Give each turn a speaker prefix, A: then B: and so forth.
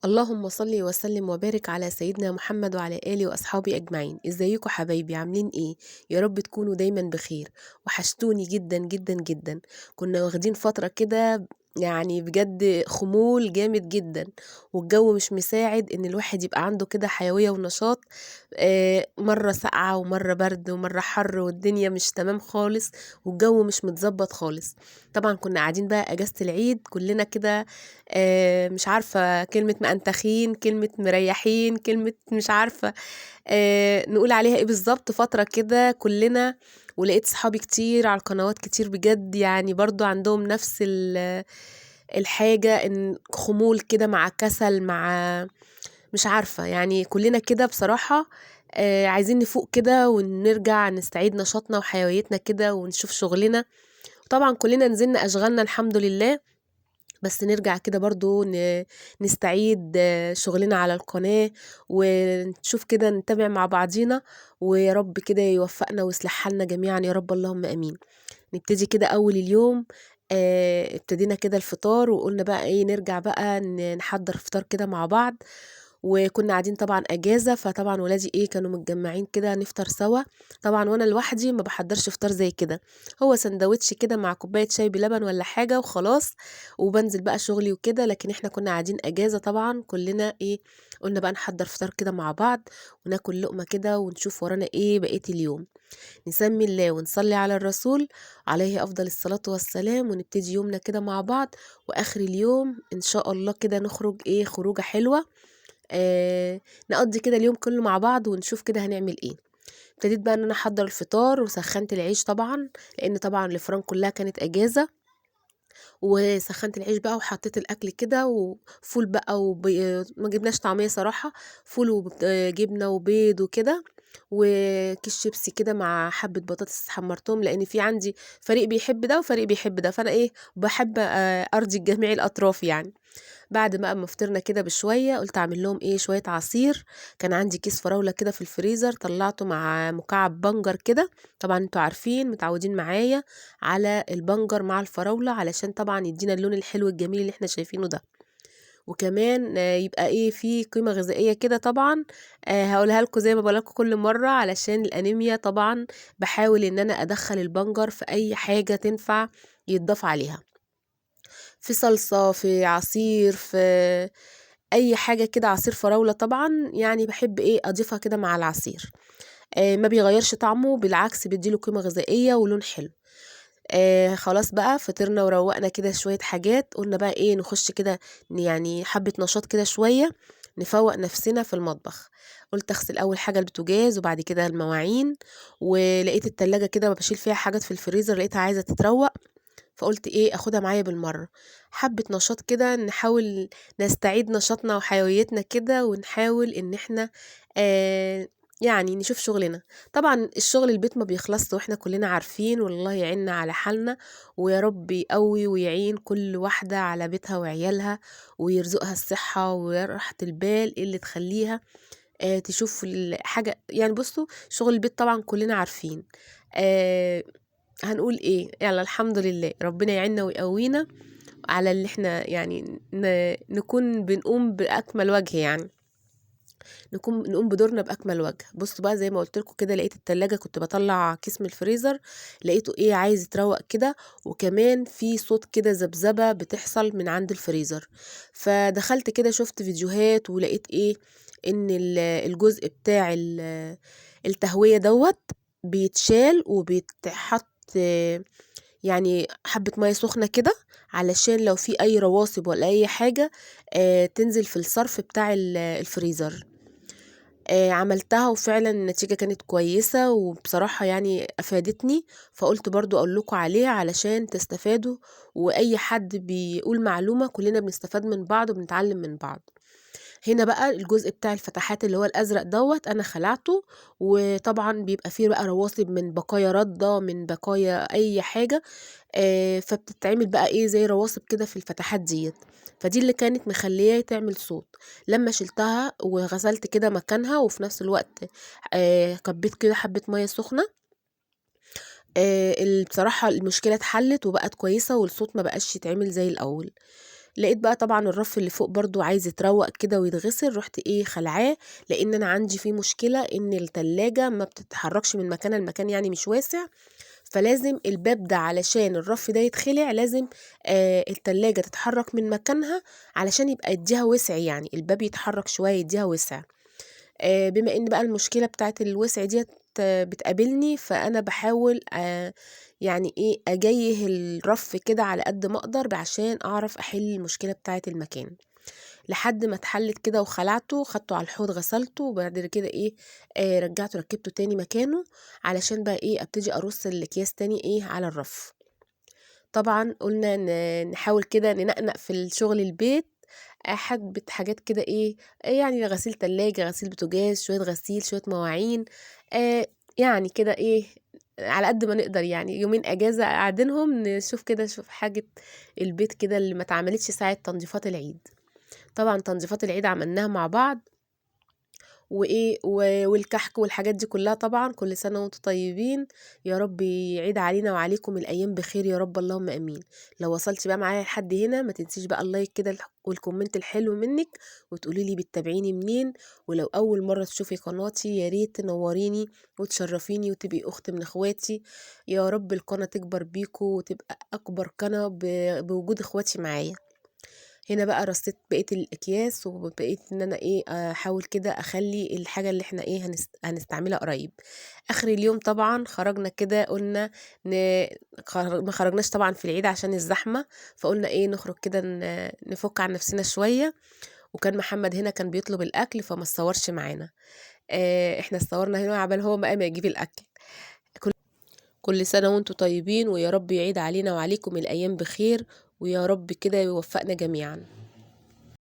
A: اللهم صل وسلم وبارك على سيدنا محمد وعلى آله وأصحابه أجمعين. ازيكم حبايبي؟ عاملين ايه؟ يا رب تكونوا دايما بخير. وحشتوني جدا جدا جدا. كنا واخدين فترة كده، يعني بجد خمول جامد جدا، والجو مش مساعد ان الواحد يبقى عنده كده حيوية ونشاط. مرة ساقعة ومرة برد ومرة حر، والدنيا مش تمام خالص، والجو مش متظبط خالص. طبعا كنا قاعدين بقى اجازة العيد كلنا كده. مش عارفة كلمة مأنتخين، كلمة مريحين، كلمة مش عارفة نقول عليها ايه بالظبط. فترة كده كلنا، ولقيت صحابي كتير على القنوات كتير بجد، يعني برضو عندهم نفس الحاجة، ان خمول كده مع كسل مع مش عارفة، يعني كلنا كده بصراحة. عايزين نفوق كده ونرجع نستعيد نشاطنا وحيويتنا كده ونشوف شغلنا. طبعا كلنا نزلنا أشغالنا الحمد لله، بس نرجع كده برضو نستعيد شغلنا على القناة، ونشوف كده نتابع مع بعضينا. ويا رب كده يوفقنا ويصلح حالنا جميعا يا رب، اللهم امين. نبتدي كده اول اليوم. ابتدينا كده الفطار، وقلنا بقى ايه، نرجع بقى نحضر فطار كده مع بعض. وكنا قاعدين طبعا اجازه، فطبعا ولادي ايه كانوا متجمعين كده نفطر سوا. طبعا وانا لوحدي ما بحضرش فطار زي كده، هو سندوتش كده مع كوبايه شاي بلبن ولا حاجه وخلاص، وبنزل بقى شغلي وكده. لكن احنا كنا قاعدين اجازه طبعا كلنا ايه، قلنا بقى نحضر فطار كده مع بعض، وناكل لقمه كده ونشوف ورانا ايه بقيه اليوم. نسمي الله ونصلي على الرسول عليه أفضل الصلاة والسلام، ونبتدي يومنا كده مع بعض. وآخر اليوم إن شاء الله كده نخرج إيه خروجة حلوة. نقضي كده اليوم كله مع بعض ونشوف كده هنعمل إيه. ابتديت بقى إن أنا أحضر الفطار وسخنت العيش طبعا، لأن طبعا الفرن كلها كانت أجازة. وسخنت العيش بقى وحطيت الأكل كده، وفول بقى ما جبناش طعمية صراحة، فول وجبنة وبيض وكده، وكيس شيبسي كده مع حبة بطاطس حمرتهم، لأن في عندي فريق بيحب ده وفريق بيحب ده، فأنا إيه بحب أرضي جميع الأطراف يعني. بعد ما فطرنا كده بشوية، قلت أعمل لهم إيه شوية عصير. كان عندي كيس فراولة كده في الفريزر، طلعته مع مكعب بنجر كده. طبعا انتوا عارفين متعودين معايا على البنجر مع الفراولة، علشان طبعا يدينا اللون الحلو الجميل اللي احنا شايفينه ده. وكمان يبقى ايه فيه قيمة غذائية كده طبعا. هقولها لكم زي ما بقولها لكم كل مرة، علشان الأنيميا طبعا بحاول ان انا ادخل البنجر في اي حاجة تنفع يتضاف عليها، في صلصة، في عصير، في أي حاجة كده. عصير فراولة طبعا يعني بحب إيه أضيفها كده مع العصير. ما بيغيرش طعمه، بالعكس بيديله قيمة غذائية ولون حلو. خلاص بقى فطرنا وروقنا كده شوية حاجات، قلنا بقى إيه نخش كده، يعني حبة نشاط كده شوية، نفوق نفسنا في المطبخ. قلت اغسل اول حاجه البوتاجاز وبعد كده المواعين. ولقيت التلاجة كده بشيل فيها حاجات في الفريزر لقيتها عايزه تتروق، فقلت ايه اخدها معايا بالمرة. حبة نشاط كده، نحاول نستعيد نشاطنا وحيويتنا كده، ونحاول ان احنا آه يعني نشوف شغلنا. طبعا الشغل البيت ما بيخلصش، واحنا كلنا عارفين، والله يعيننا على حالنا، ويا رب يقوي ويعين كل واحدة على بيتها وعيالها، ويرزقها الصحة وراحة البال اللي تخليها تشوف الحاجة. يعني بصوا شغل البيت طبعا كلنا عارفين. آه هنقول ايه، يلا الحمد لله ربنا يعيننا ويقوينا على اللي احنا يعني نكون بنقوم بأكمل وجه، يعني نقوم بدورنا بأكمل وجه. بصوا بقى زي ما قلت لكم كده، لقيت التلاجة كنت بطلع كيس من الفريزر، لقيته ايه عايز يتروق كده، وكمان في صوت كده ذبذبة بتحصل من عند الفريزر. فدخلت كده شفت فيديوهات، ولقيت ايه ان الجزء بتاع التهوية دوت بيتشال وبيتحط يعني حبة مية سخنة كده، علشان لو في أي رواسب ولا أي حاجة تنزل في الصرف بتاع الفريزر. عملتها وفعلا النتيجة كانت كويسة، وبصراحة يعني أفادتني، فقلت برضو أقول لكم عليها علشان تستفادوا. وأي حد بيقول معلومة كلنا بنستفاد من بعض وبنتعلم من بعض. هنا بقى الجزء بتاع الفتحات اللي هو الأزرق دوت أنا خلعته، وطبعا بيبقى فيه بقى رواسب من بقايا ردة، من بقايا أي حاجة. فبتتعمل بقى إيه زي رواسب كده في الفتحات ديت. فدي اللي كانت مخلياه تعمل صوت. لما شلتها وغسلت كده مكانها، وفي نفس الوقت كبيت كده حبة مية سخنة، بصراحة المشكلة اتحلت وبقت كويسة، والصوت ما بقاش يتعمل زي الأول. لقيت بقى طبعا الرف اللي فوق برضو عايز يتروق كده ويتغسل، رحت ايه خلعاه، لان انا عندي فيه مشكلة ان التلاجة ما بتتحركش من مكانها، المكان يعني مش واسع، فلازم الباب ده علشان الرف ده يتخلع لازم التلاجة تتحرك من مكانها علشان يبقى يديها وسع، يعني الباب يتحرك شوية يديها وسع. بما ان بقى المشكلة بتاعت الوسع ديت بتقابلني، فانا بحاول يعني ايه اجيه الرف كده على قد ما اقدر عشان اعرف احل المشكلة بتاعت المكان، لحد ما اتحلت كده وخلعته، خدته على الحوض غسلته، وبعد كده ايه رجعته ركبته تاني مكانه، علشان بقى ايه ابتدي ارص الاكياس تاني ايه على الرف. طبعا قلنا نحاول كده ننقنق في الشغل البيت، حبة حاجات كده ايه، يعني غسيل تلاجة، غسيل بوتاجاز، شوية غسيل، شوية مواعين، آه يعني كده ايه على قد ما نقدر، يعني يومين اجازة قاعدينهم نشوف كده، نشوف حاجة البيت كده اللي ما اتعملتش ساعة تنظيفات العيد. طبعا تنظيفات العيد عملناها مع بعض، وايه والكحك والحاجات دي كلها. طبعا كل سنة وانتم طيبين، يا رب يعيد علينا وعليكم الايام بخير يا رب، اللهم امين. لو وصلتي بقى معايا لحد هنا ما تنسيش بقى اللايك كده والكومنت الحلو منك، وتقولي لي بتتابعيني منين، ولو اول مرة تشوفي قناتي يا ريت تنوريني وتشرفيني وتبقي اخت من اخواتي. يا رب القناة تكبر بيكو وتبقى اكبر قناة بوجود اخواتي معايا. هنا بقى رصيت بقية الأكياس، وبقيت إن أنا إيه أحاول كده أخلي الحاجة اللي إحنا إيه هنستعملها قريب. آخر اليوم طبعا خرجنا كده، قلنا ن... ما خرجناش طبعا في العيد عشان الزحمة، فقلنا إيه نخرج كده نفك عن نفسنا شوية، وكان محمد هنا كان بيطلب الأكل فما اتصورش معانا. إحنا اتصورنا هنا عبال هو ما قام يجيب الأكل. كل كل سنة وانتم طيبين، ويا رب يعيد علينا وعليكم الأيام بخير، ويا رب كده يوفقنا جميعا.